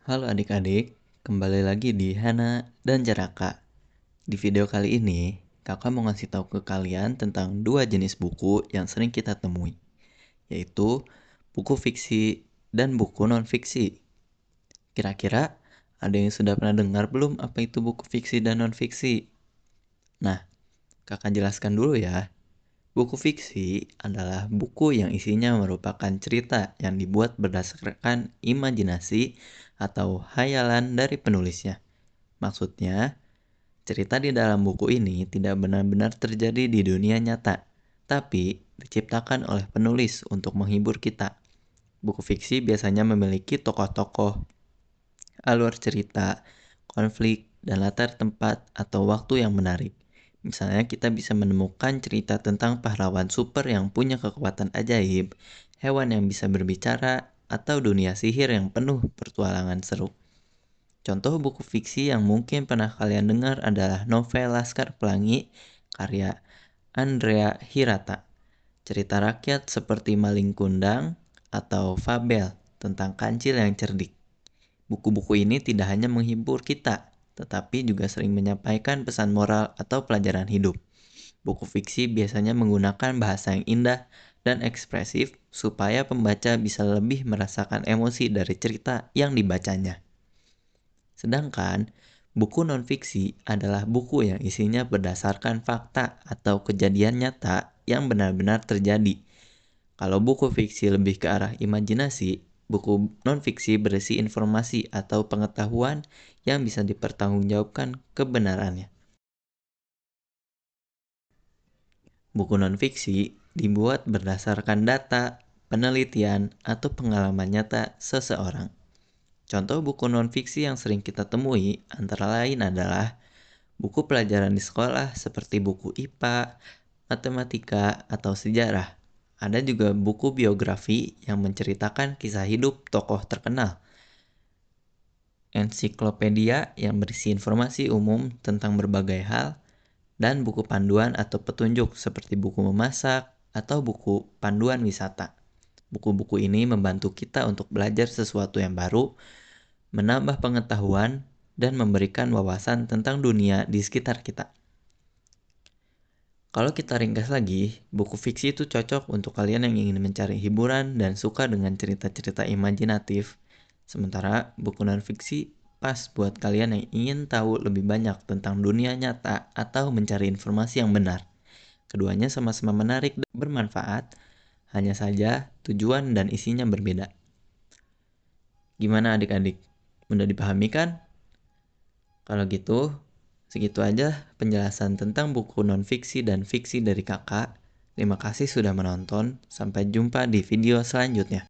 Halo adik-adik, kembali lagi di Hana dan Jaraka. Di video kali ini, kakak mau ngasih tahu ke kalian tentang dua jenis buku yang sering kita temui, yaitu buku fiksi dan buku non-fiksi. Kira-kira ada yang sudah pernah dengar belum apa itu buku fiksi dan non-fiksi? Nah, kakak jelaskan dulu ya. Buku fiksi adalah buku yang isinya merupakan cerita yang dibuat berdasarkan imajinasi atau hayalan dari penulisnya. Maksudnya, cerita di dalam buku ini tidak benar-benar terjadi di dunia nyata, tapi diciptakan oleh penulis untuk menghibur kita. Buku fiksi biasanya memiliki tokoh-tokoh, alur cerita, konflik, dan latar tempat atau waktu yang menarik. Misalnya kita bisa menemukan cerita tentang pahlawan super yang punya kekuatan ajaib, hewan yang bisa berbicara, atau dunia sihir yang penuh petualangan seru. Contoh buku fiksi yang mungkin pernah kalian dengar adalah novel Laskar Pelangi karya Andrea Hirata. Cerita rakyat seperti Maling Kundang atau Fabel tentang kancil yang cerdik. Buku-buku ini tidak hanya menghibur kita, tetapi juga sering menyampaikan pesan moral atau pelajaran hidup. Buku fiksi biasanya menggunakan bahasa yang indah dan ekspresif supaya pembaca bisa lebih merasakan emosi dari cerita yang dibacanya. Sedangkan buku non-fiksi adalah buku yang isinya berdasarkan fakta atau kejadian nyata yang benar-benar terjadi. Kalau buku fiksi lebih ke arah imajinasi, buku non-fiksi berisi informasi atau pengetahuan yang bisa dipertanggungjawabkan kebenarannya. Buku non-fiksi dibuat berdasarkan data, penelitian, atau pengalaman nyata seseorang. Contoh buku non-fiksi yang sering kita temui antara lain adalah buku pelajaran di sekolah seperti buku IPA, matematika, atau sejarah. Ada juga buku biografi yang menceritakan kisah hidup tokoh terkenal. Ensiklopedia yang berisi informasi umum tentang berbagai hal, dan buku panduan atau petunjuk seperti buku memasak atau buku panduan wisata. Buku-buku ini membantu kita untuk belajar sesuatu yang baru, menambah pengetahuan, dan memberikan wawasan tentang dunia di sekitar kita. Kalau kita ringkas lagi, buku fiksi itu cocok untuk kalian yang ingin mencari hiburan dan suka dengan cerita-cerita imajinatif. Sementara buku non-fiksi pas buat kalian yang ingin tahu lebih banyak tentang dunia nyata atau mencari informasi yang benar. Keduanya sama-sama menarik dan bermanfaat, hanya saja tujuan dan isinya berbeda. Gimana adik-adik? Mudah dipahami kan? Kalau gitu, segitu aja penjelasan tentang buku non-fiksi dan fiksi dari kakak. Terima kasih sudah menonton. Sampai jumpa di video selanjutnya.